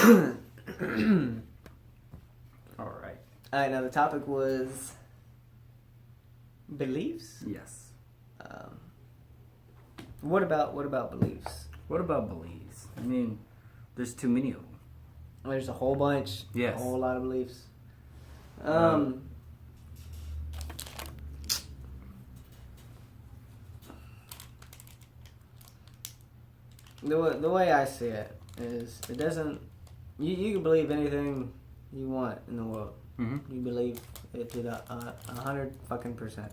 All right. All right. Now the topic was beliefs. Yes. What about beliefs? What about beliefs? I mean, there's too many of them. There's a whole bunch. Yes. A whole lot of beliefs. The way I see it is, it doesn't. You can believe anything you want in the world. Mm-hmm. You believe it to the 100%.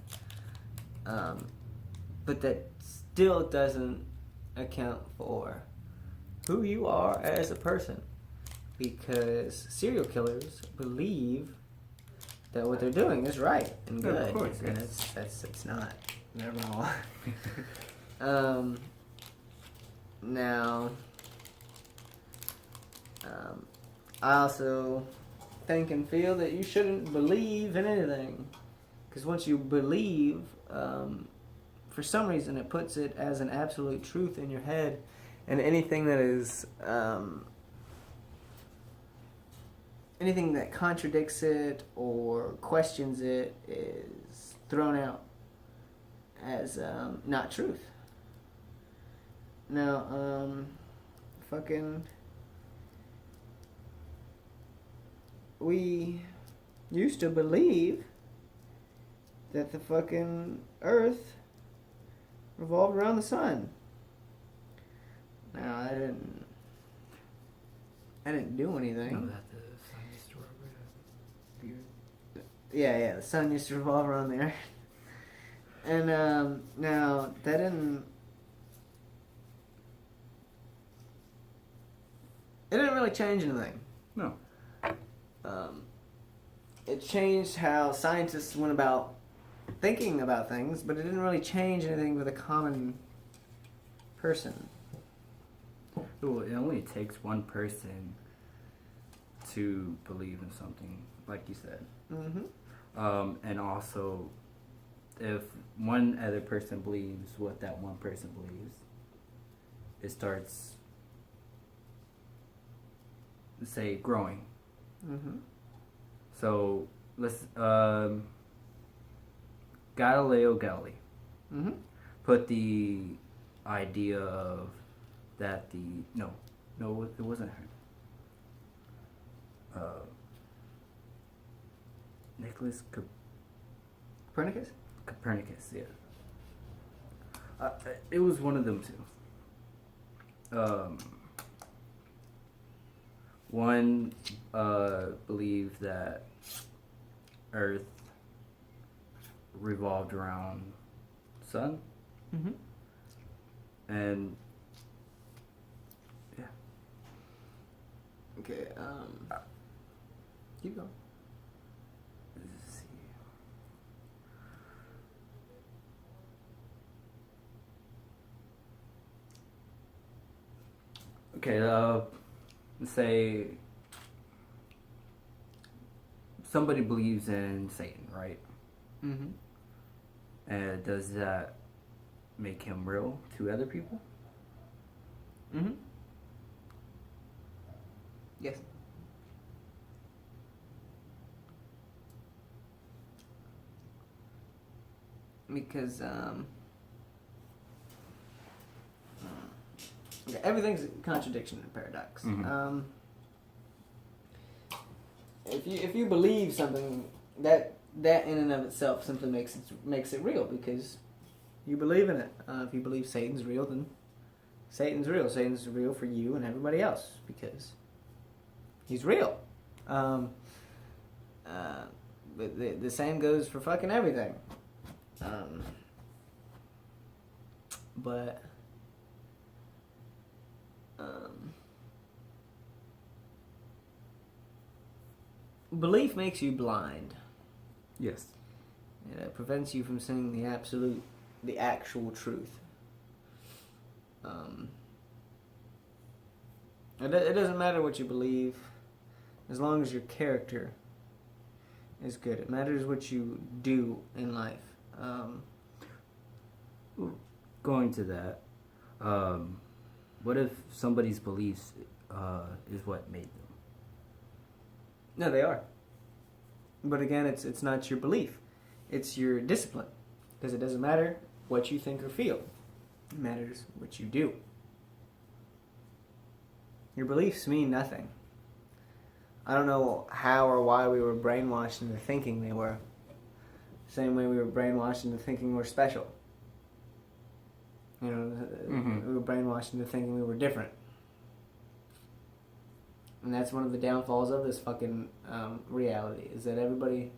But that still doesn't account for who you are as a person, because serial killers believe that what they're doing is right and good, of course, and yes. it's not. They're wrong. Now, I also think and feel that you shouldn't believe in anything, because once you believe, for some reason it puts it as an absolute truth in your head, and anything that is anything that contradicts it or questions it is thrown out as not truth. Now, we used to believe that the fucking Earth revolved around the sun. Now, I didn't do anything. No, that the sun used to revolve. Yeah, the sun used to revolve around the Earth. And now that didn't. It didn't really change anything. No. It changed how scientists went about thinking about things, but it didn't really change anything with a common person. Well, it only takes one person to believe in something, like you said. Mm-hmm. And also, if one other person believes what that one person believes, it starts, say, growing. Mm-hmm. So let's Galileo Galilei Mm-hmm. put the idea of that no, it wasn't her. Nicholas Copernicus? Copernicus, yeah. It was one of them two. One believed that Earth revolved around sun, Mm-hmm. and yeah. Okay, keep going. Let's see. Okay, let's say somebody believes in Satan, right? Mm-hmm. And does that make him real to other people? Mm-hmm. Yes. Because everything's a contradiction and paradox. Mm-hmm. If you believe something, that in and of itself simply makes it real, because you believe in it. If you believe Satan's real, then Satan's real. Satan's real for you and everybody else because he's real. But the same goes for fucking everything. But belief makes you blind. Yes. It prevents you from seeing the actual truth. It doesn't matter what you believe, as long as your character is good. It matters what you do in life. Going to that, what if somebody's beliefs is what made them. No, they are. But again, it's not your belief. It's your discipline. Because it doesn't matter what you think or feel. It matters what you do. Your beliefs mean nothing. I don't know how or why we were brainwashed into thinking they were. Same way we were brainwashed into thinking we're special. You know, we were brainwashed into thinking we were different. And that's one of the downfalls of this fucking reality, is that everybody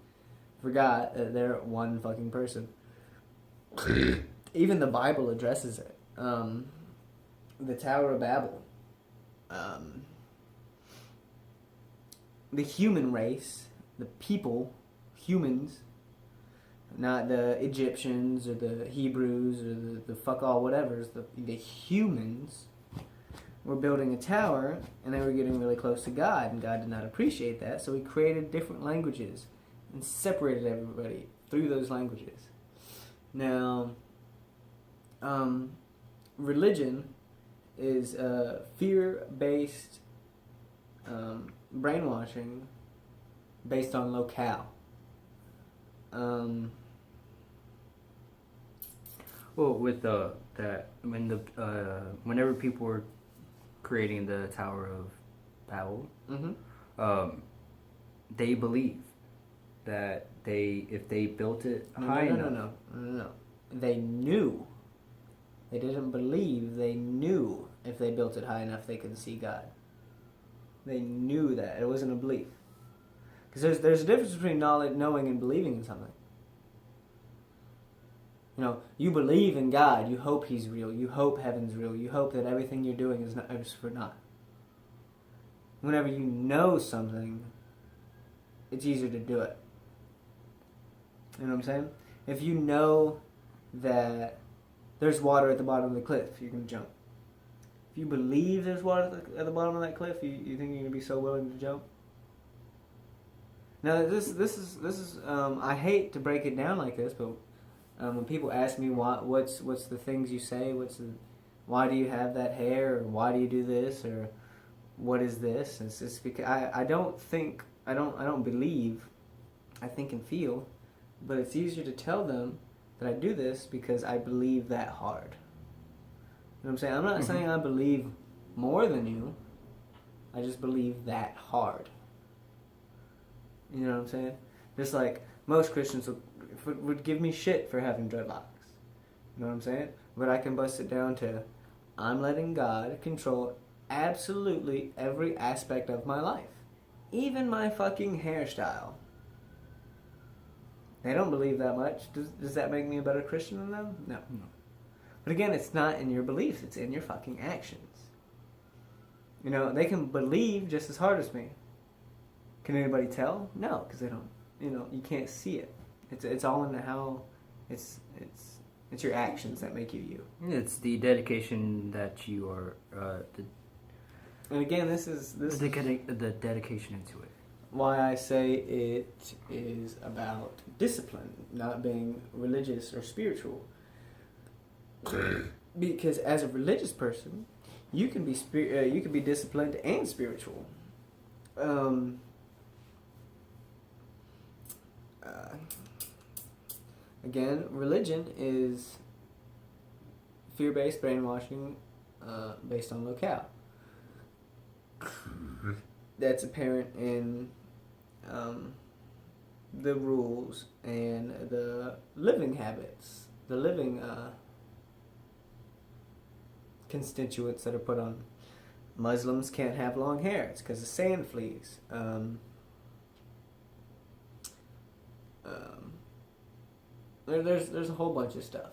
forgot that they're one fucking person. Even the Bible addresses it. The Tower of Babel. The human race, the people, humans, not the Egyptians or the Hebrews or the fuck all whatevers, the humans were building a tower and they were getting really close to God, and God did not appreciate that, so he created different languages and separated everybody through those languages. Now, religion is fear-based brainwashing based on locale. Well, with whenever people were creating the Tower of Babel, they believed that if they built it high enough. No. They knew. They didn't believe. They knew if they built it high enough, they could see God. They knew that. It wasn't a belief. Because there's a difference between knowing and believing in something. You know, you believe in God. You hope He's real. You hope heaven's real. You hope that everything you're doing is for naught. Whenever you know something, it's easier to do it. You know what I'm saying? If you know that there's water at the bottom of the cliff, you're going to jump. If you believe there's water at the bottom of that cliff, you think you're going to be so willing to jump? Now, this is I hate to break it down like this, but when people ask me what's the things you say, why do you have that hair, or why do you do this, or what is this? It's because I don't believe, I think and feel, but it's easier to tell them that I do this because I believe that hard. You know what I'm saying? I'm not saying I believe more than you. I just believe that hard. You know what I'm saying? Just like most Christians would give me shit for having dreadlocks. You know what I'm saying? But I can bust it down to, I'm letting God control absolutely every aspect of my life. Even my fucking hairstyle. They don't believe that much. Does that make me a better Christian than them? No. But again, it's not in your beliefs. It's in your fucking actions. You know, they can believe just as hard as me. Can anybody tell? No, because they don't. You know, you can't see it. It's all in how. It's your actions that make you you. It's the dedication that you are. And again, this is the dedication into it. Why I say it is about discipline, not being religious or spiritual. Because as a religious person, you can be disciplined and spiritual. Again, religion is fear-based brainwashing based on locale. That's apparent in the rules and the living habits, the living constituents that are put on. Muslims can't have long hair. It's because of sand fleas. There's a whole bunch of stuff.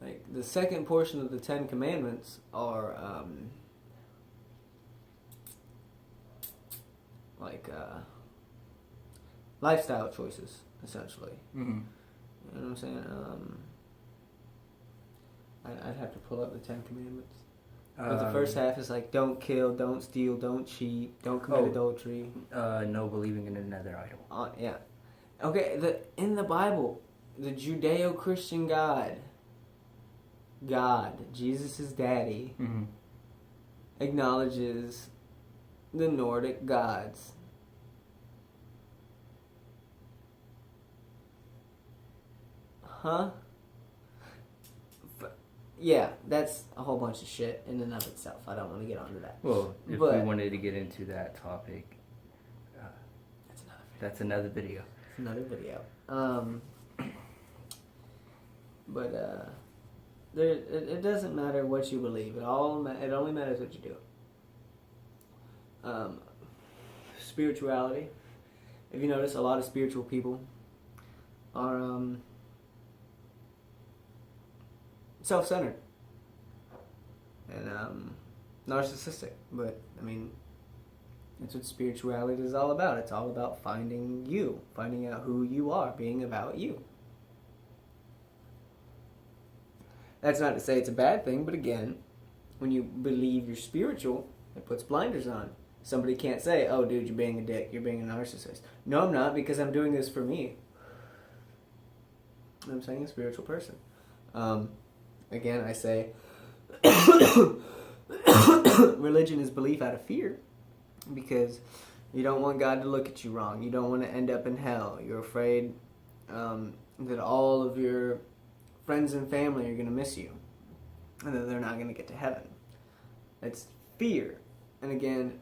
Like the second portion of the Ten Commandments are lifestyle choices, essentially. Mm-hmm. You know what I'm saying? I'd have to pull up the Ten Commandments. But the first half is like, don't kill, don't steal, don't cheat, don't commit adultery. No believing in another idol. Yeah. Okay, in the Bible, the Judeo-Christian God, Jesus' daddy, acknowledges the Nordic gods. Huh? Yeah, that's a whole bunch of shit in and of itself. I don't want to get onto that. Well, if But- we wanted to get into that topic, that's another video. It's another video. But it doesn't matter what you believe. It only matters what you do. Spirituality. If you notice, a lot of spiritual people are self-centered and narcissistic. But I mean, that's what spirituality is all about. It's all about finding you, finding out who you are, being about you. That's not to say it's a bad thing, but again, when you believe you're spiritual, it puts blinders on. Somebody can't say, oh, dude, you're being a dick, you're being a narcissist. No, I'm not, because I'm doing this for me. I'm saying a spiritual person. Again, I say, religion is belief out of fear, because you don't want God to look at you wrong. You don't want to end up in hell. You're afraid that all of your friends and family are going to miss you, and that they're not going to get to heaven. That's fear. And again,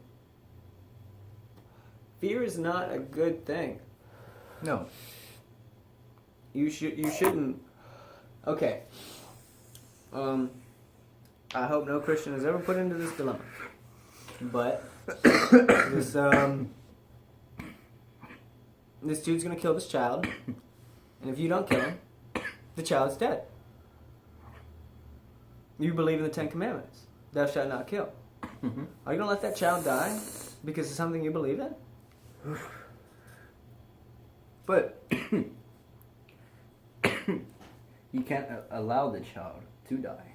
fear is not a good thing. No. You shouldn't. Okay. I hope no Christian is ever put into this dilemma. But this dude's gonna kill this child, and if you don't kill him, the child's dead. You believe in the 10 Commandments. Thou shalt not kill. Mm-hmm. Are you gonna let that child die because of something you believe in? But you can't allow the child to die,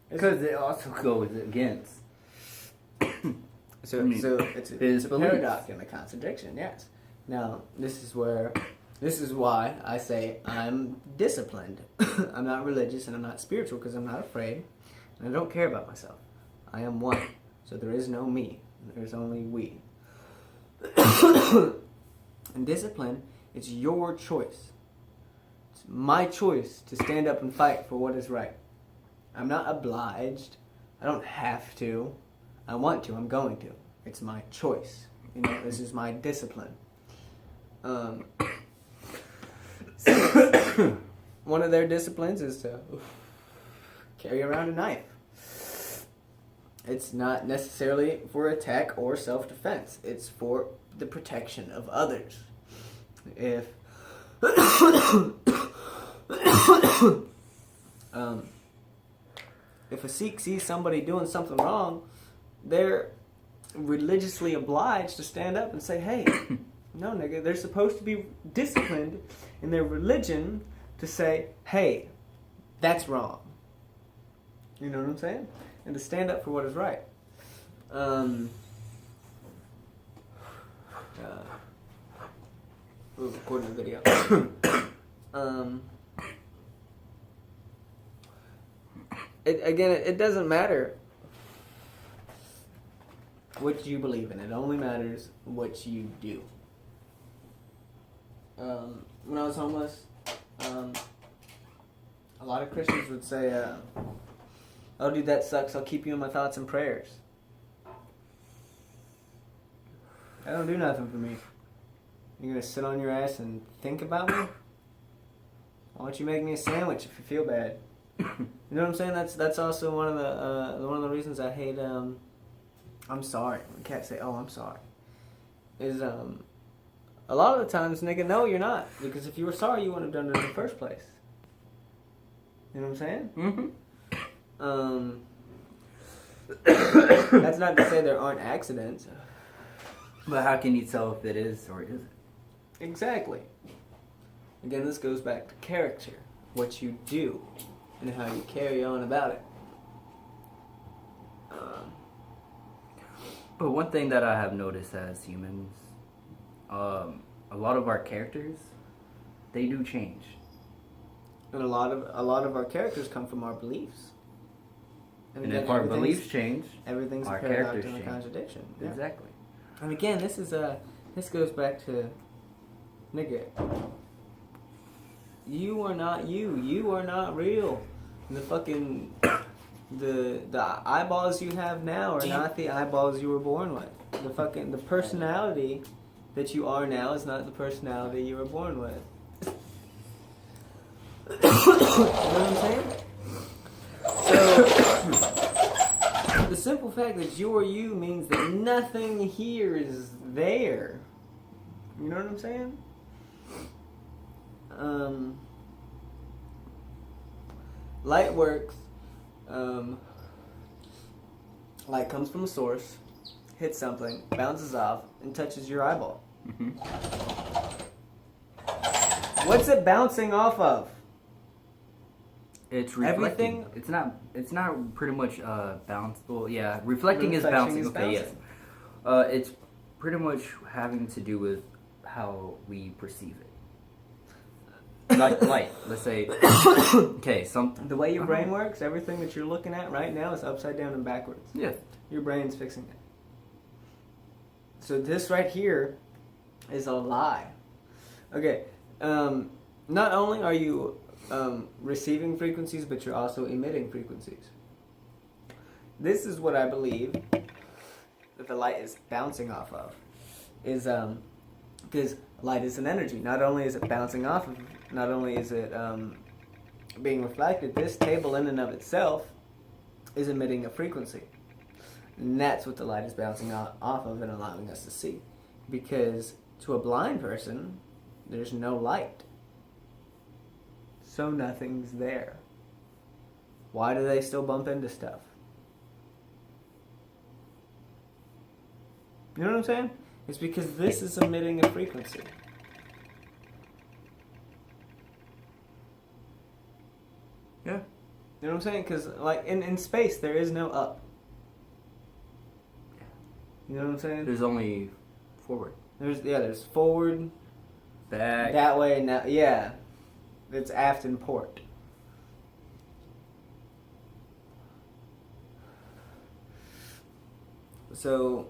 because it also goes against. So it's his a beliefs. paradox and a contradiction. Yes. Now this is why I say I'm disciplined. I'm not religious and I'm not spiritual because I'm not afraid, and I don't care about myself. I am one. So there is no me. There's only we. And discipline, it's your choice. It's my choice to stand up and fight for what is right. I'm not obliged. I don't have to. I want to. I'm going to. It's my choice. You know, this is my discipline. One of their disciplines is to carry around a knife. It's not necessarily for attack or self-defense. It's for the protection of others. If if a Sikh sees somebody doing something wrong, they're religiously obliged to stand up and say, hey, no, nigga, they're supposed to be disciplined in their religion to say, hey, that's wrong. You know what I'm saying? And to stand up for what is right. We're recording a video. It doesn't matter what you believe in. It only matters what you do. When I was homeless, a lot of Christians would say, oh, dude, that sucks. I'll keep you in my thoughts and prayers. That don't do nothing for me. You're going to sit on your ass and think about me? Why don't you make me a sandwich if you feel bad? You know what I'm saying? That's also one of the reasons I hate I'm sorry. We can't say, oh, I'm sorry. Is a lot of the times, nigga, no, you're not. Because if you were sorry, you wouldn't have done it in the first place. You know what I'm saying? Mm-hmm. That's not to say there aren't accidents. But how can you tell if it is or isn't? Exactly. Again, this goes back to character. What you do and how you carry on about it. But one thing that I have noticed as humans, a lot of our characters, they do change. And a lot of our characters come from our beliefs. And again, if our everything's- beliefs change, everything's our a paradox characters and a change. contradiction. Yeah. Exactly. And again, this goes back to, nigga, you are not you. You are not real. The fucking the eyeballs you have now are not the eyeballs you were born with. The personality that you are now is not the personality you were born with. You know what I'm saying? So the simple fact that you're you means that nothing here is there. You know what I'm saying? Light works. Light comes from a source, hits something, bounces off, and touches your eyeball. Mm-hmm. What's it bouncing off of? It's reflecting. Everything? It's not pretty much bounce. Well, yeah, reflecting is Reflection bouncing. is Okay, bouncing. yes. It's pretty much having to do with how we perceive it. Like light. Let's say. Okay, The way your brain works, everything that you're looking at right now is upside down and backwards. Yeah. Your brain's fixing it. So this right here is a lie. Okay. Not only are you receiving frequencies, but you're also emitting frequencies. This is what I believe that the light is bouncing off of. Is because light is an energy. Not only is it bouncing off of, not only is it being reflected, this table in and of itself is emitting a frequency. And that's what the light is bouncing off of and allowing us to see. Because to a blind person, there's no light. So nothing's there. Why do they still bump into stuff? You know what I'm saying? It's because this is emitting a frequency. Yeah. You know what I'm saying? Because like in space, there is no up. You know what I'm saying? There's only forward, There's forward, back. that way, now, yeah. It's aft and port. So,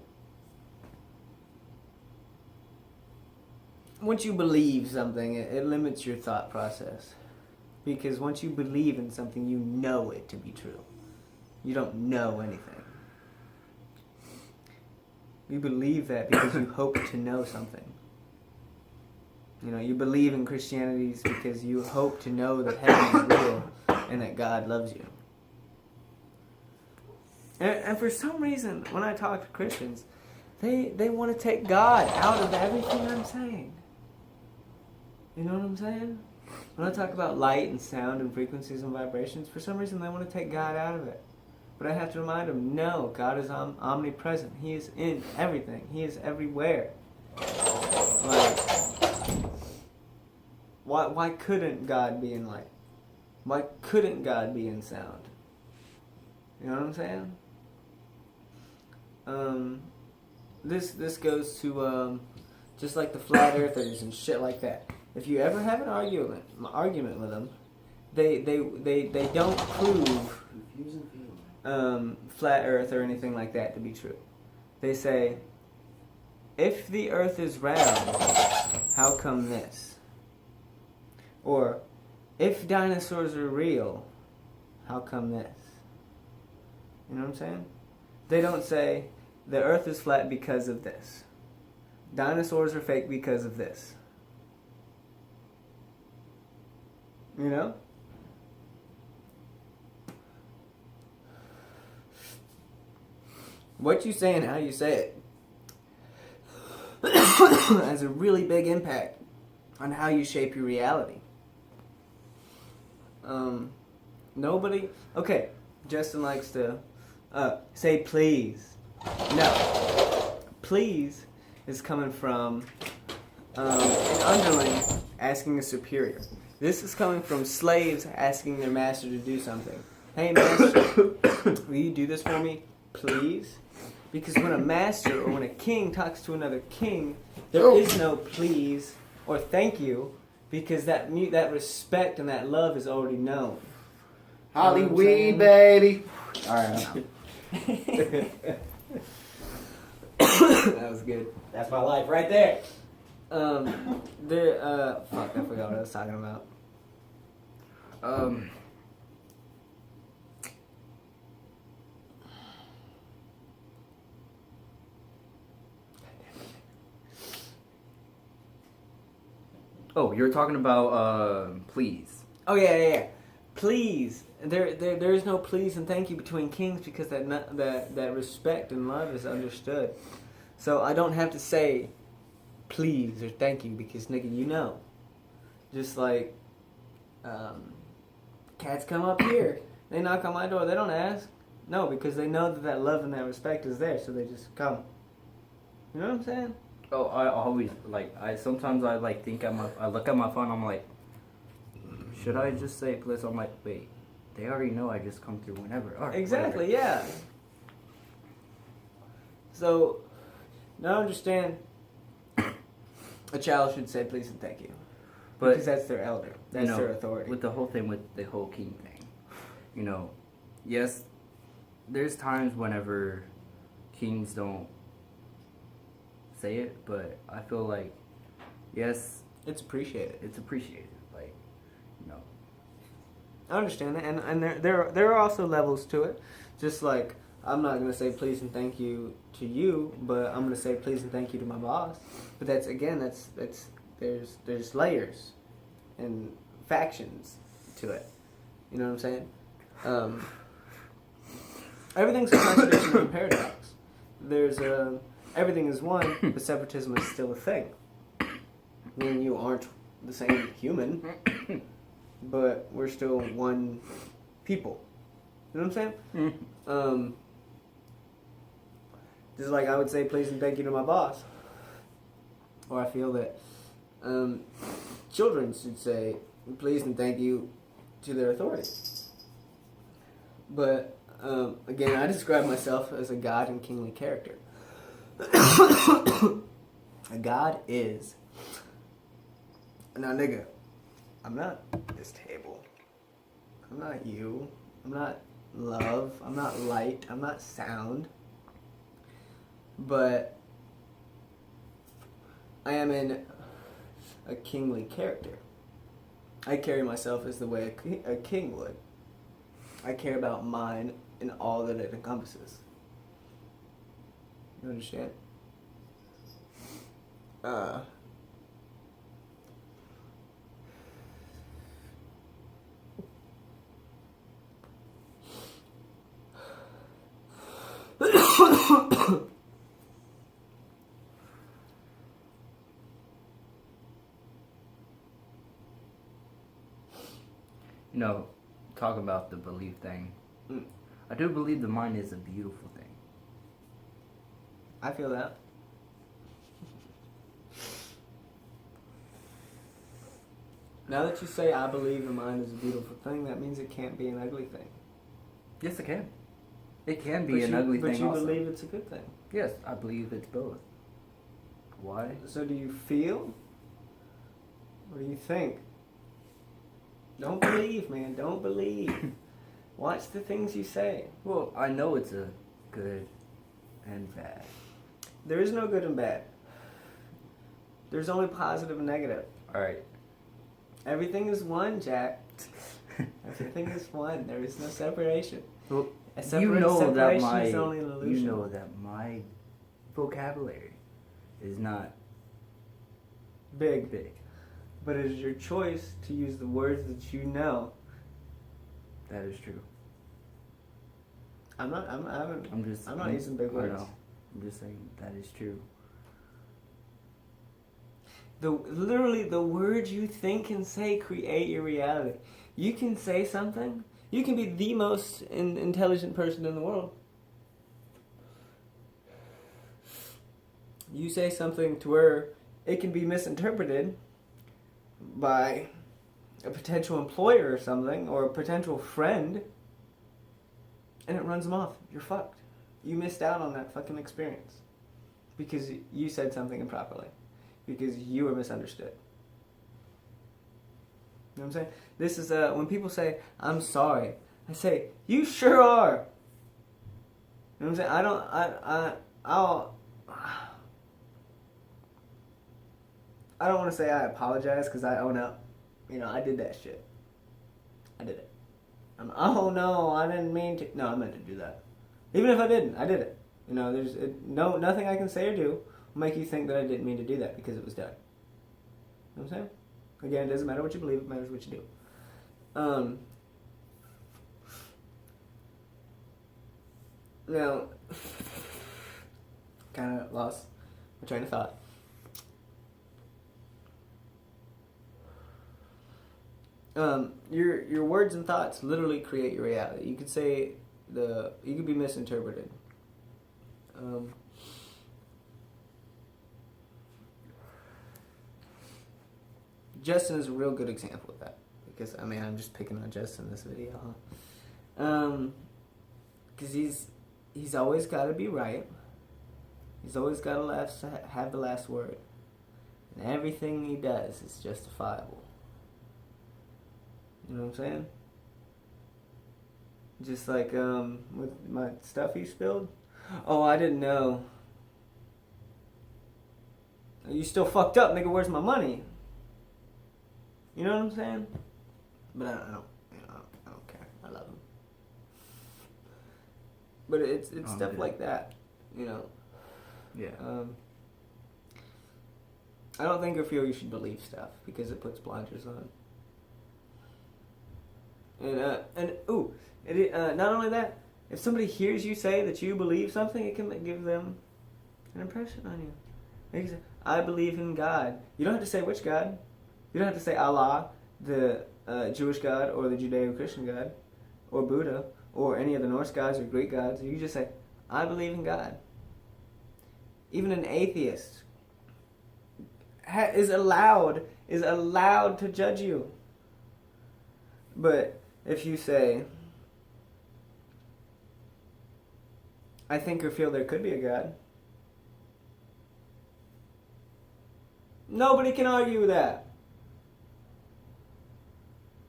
once you believe something, it limits your thought process. Because once you believe in something, you know it to be true. You don't know anything. You believe that because you hope to know something. You know, you believe in Christianity because you hope to know that heaven is real and that God loves you. And for some reason, when I talk to Christians, they want to take God out of everything I'm saying. You know what I'm saying? When I talk about light and sound and frequencies and vibrations, for some reason they want to take God out of it. But I have to remind them, no, God is omnipresent. He is in everything. He is everywhere. Like, why couldn't God be in light? Why couldn't God be in sound? You know what I'm saying? This goes to just like the flat earthers and shit like that. If you ever have an argument with them, they don't prove flat earth or anything like that to be true. They say, if the earth is round, how come this? Or, if dinosaurs are real, how come this? You know what I'm saying? They don't say, the earth is flat because of this. Dinosaurs are fake because of this. You know? What you say and how you say it has a really big impact on how you shape your reality. Nobody... Okay, Justin likes to say please. No. Please is coming from an underling asking a superior. This is coming from slaves asking their master to do something. Hey, master, will you do this for me, please? Because when a master or when a king talks to another king, there is no please or thank you, because that respect and that love is already known. Hollywood, baby. All right. That was good. That's my life right there. Fuck, I forgot what I was talking about. Oh, you're talking about please. Oh yeah. Please, there is no please and thank you between kings because that respect and love is understood. So I don't have to say please or thank you because nigga, you know. Just like cats come up here, they knock on my door, they don't ask. No, because they know that love and that respect is there, so they just come. You know what I'm saying? Oh, I always sometimes I think I look at my phone, I'm like, should I just say please? I'm like, wait, they already know I just come through whenever. All right, Exactly, whatever. yeah. So now understand a child should say please and thank you. But Because that's their elder. That's their authority. With the whole thing with the whole king thing, yes, there's times whenever kings don't say it, but I feel like, yes, It's appreciated. it's appreciated. I understand that, and there are also levels to it. Just like I'm not gonna say please and thank you to you, but I'm gonna say please and thank you to my boss. But that's there's layers and factions to it. You know what I'm saying? Everything's a contradiction and paradox. There's everything is one, but separatism is still a thing. Meaning you aren't the same human. But we're still one people. You know what I'm saying? Just like I would say please and thank you to my boss. Or I feel that children should say please and thank you to their authority. But again, I describe myself as a god and kingly character. A god is... Now nigga, I'm not this table. I'm not you. I'm not love. I'm not light. I'm not sound. But I am in a kingly character. I carry myself as the way a king would. I care about mine and all that it encompasses. You understand? Talk about the belief thing. Mm. I do believe the mind is a beautiful thing. I feel that. Now that you say I believe the mind is a beautiful thing, that means it can't be an ugly thing. Yes, it can. It can be an ugly thing But you also. believe it's a good thing. Yes, I believe it's both. Why? So do you feel? Or do you think? Don't believe, man. Don't believe. Watch the things you say. Well, I know it's a good and bad. There is no good and bad. There's only positive and negative. Alright. Everything is one, Jack. Everything is one. There is no separation. Well, Separation is only an illusion. you know that my vocabulary is not Big. big. But it is your choice to use the words that you know. That is true. I'm not using big words. I know. I'm just saying that is true. Literally, the words you think and say create your reality. You can say something. You can be the most intelligent person in the world. You say something to where it can be misinterpreted by a potential employer or something, or a potential friend, and it runs them off. You're fucked. You missed out on that fucking experience because you said something improperly, because you were misunderstood. You know what I'm saying? This is when people say, I'm sorry, I say, you sure are. You know what I'm saying? I don't want to say I apologize because I own up. You know, I did that shit. I did it. Oh no, I didn't mean to. No, I meant to do that. Even if I didn't, I did it. You know, there's nothing I can say or do will make you think that I didn't mean to do that because it was done. You know what I'm saying? Again, it doesn't matter what you believe, it matters what you do. Now, kind of lost my train of thought. Your words and thoughts literally create your reality. You could say you could be misinterpreted. Justin is a real good example of that because I'm just picking on Justin in this video, huh? Because he's always got to be right. He's always got to have the last word, and everything he does is justifiable. You know what I'm saying? Just like with my stuff he spilled. Oh, I didn't know. You still fucked up, nigga. Where's my money? You know what I'm saying? But I don't care. I love him. But it's stuff like that, you know. Yeah. I don't think or feel you should believe stuff because it puts blinders on. Not only that, if somebody hears you say that you believe something, it can give them an impression on you. They can say, I believe in God. You don't have to say which God. You don't have to say Allah, the Jewish God, or the Judeo-Christian God, or Buddha, or any of the Norse gods or Greek gods. You can just say, I believe in God. Even an atheist is allowed to judge you. But if you say, I think or feel there could be a God, nobody can argue with that.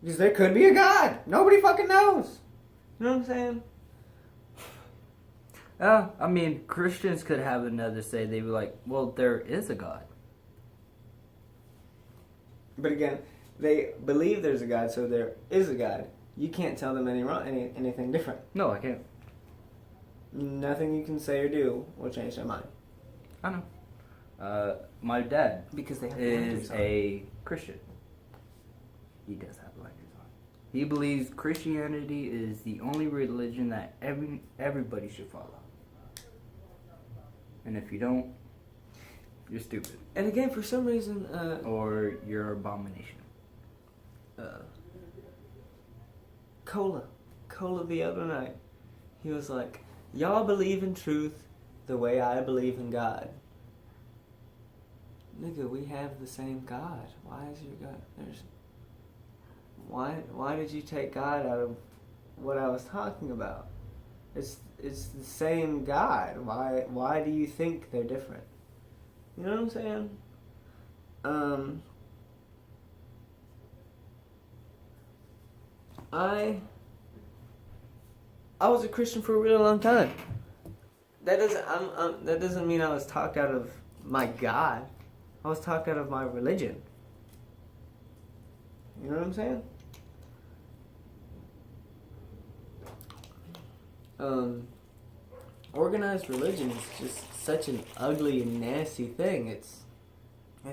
Because there could be a God. Nobody fucking knows. You know what I'm saying? I mean, Christians could have another say. They'd be like, well, there is a God. But again, they believe there's a God, so there is a God. You can't tell them anything different. No, I can't. Nothing you can say or do will change their mind. I know. My dad Because they have is a Christian. He does have blinders on. He believes Christianity is the only religion that everybody should follow. And if you don't, you're stupid. And again, for some reason, or you're an abomination. Cola the other night, he was like, y'all believe in truth the way I believe in God. Nigga, we have the same God. Why is your God? Why did you take God out of what I was talking about? It's the same God. Why do you think they're different? You know what I'm saying? I was a Christian for a really long time. That doesn't mean I was talked out of my God. I was talked out of my religion. You know what I'm saying? Organized religion is just such an ugly and nasty thing. It's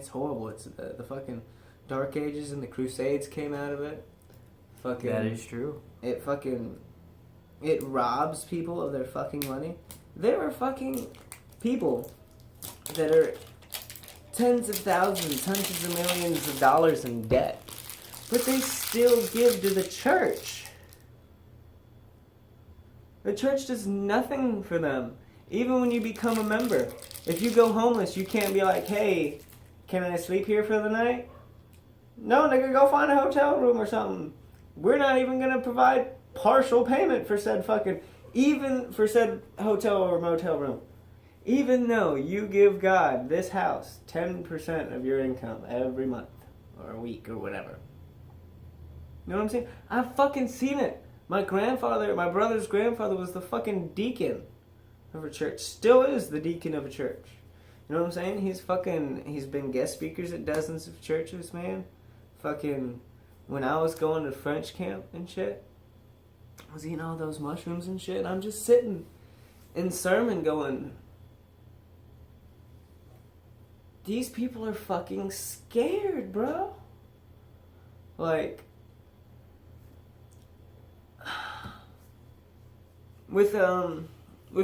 horrible. It's the fucking Dark Ages and the Crusades came out of it. Fucking, that is true. It robs people of their fucking money. There are fucking people that are tens of thousands, hundreds of millions of dollars in debt, but they still give to the church. The church does nothing for them. Even when you become a member. If you go homeless, you can't be like, hey, can I sleep here for the night? No, nigga, go find a hotel room or something. We're not even going to provide partial payment for said hotel or motel room. Even though you give God, this house, 10% of your income every month or a week or whatever. You know what I'm saying? I've fucking seen it. My brother's grandfather was the fucking deacon of a church. Still is the deacon of a church. You know what I'm saying? He's been guest speakers at dozens of churches, man. Fucking, when I was going to French camp and shit, I was eating all those mushrooms and shit, and I'm just sitting in sermon going, these people are fucking scared, bro. Like, with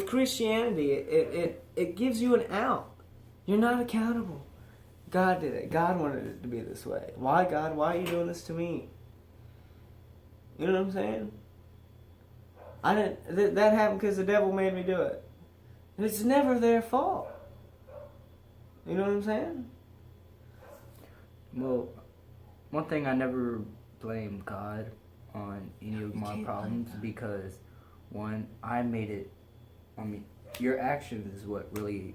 Christianity, it gives you an out. You're not accountable. God did it. God wanted it to be this way. Why, God? Why are you doing this to me? You know what I'm saying? That happened because the devil made me do it. And it's never their fault. You know what I'm saying? Well, one thing, I never blame God on any of my problems because, one, I made it. I mean, your actions is what really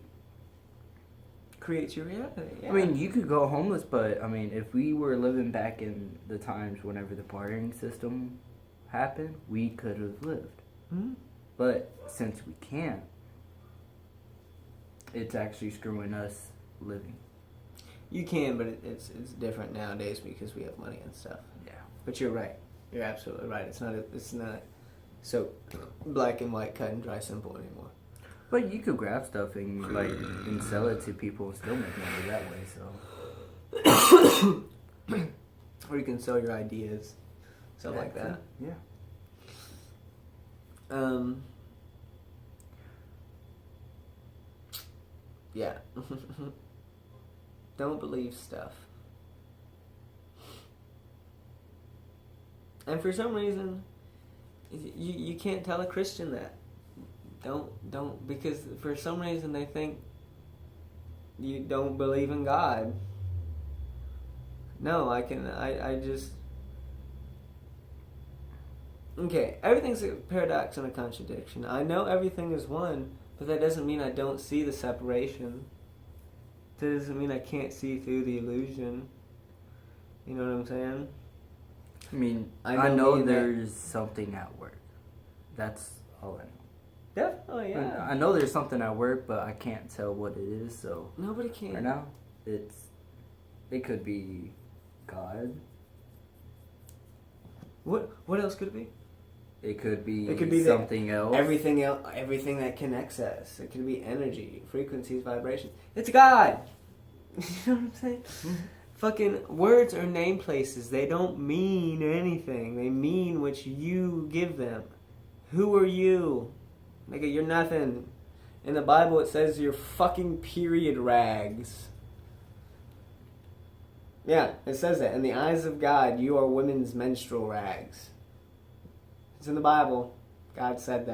Creates your reality. Yeah. I mean, you could go homeless, but I mean, if we were living back in the times whenever the bartering system happened, we could have lived. Hmm? But since we can't, it's actually screwing us living. You can, but it's different nowadays because we have money and stuff. Yeah. But you're right. You're absolutely right. It's not so black and white, cut and dry, simple anymore. But you could grab stuff and and sell it to people and still make money that way. So. Or you can sell your ideas, stuff like that. Yeah. Yeah. Don't believe stuff. And for some reason, you can't tell a Christian that. Don't, because for some reason they think you don't believe in God. No, I just... Okay, everything's a paradox and a contradiction. I know everything is one, but that doesn't mean I don't see the separation. That doesn't mean I can't see through the illusion. You know what I'm saying? I mean, I I know know me and there's something at work. That's all I know. Definitely, yeah. I know there's something at work, but I can't tell what it is. So Nobody can. right now, it could be God. What else could it be? It could be something else. Everything that connects us. It could be energy, frequencies, vibrations. It's God. You know what I'm saying? Mm-hmm. Fucking words are name places. They don't mean anything. They mean what you give them. Who are you? Nigga, you're nothing. In the Bible it says you're fucking period rags. Yeah, it says that. In the eyes of God, you are women's menstrual rags. It's in the Bible. God said that.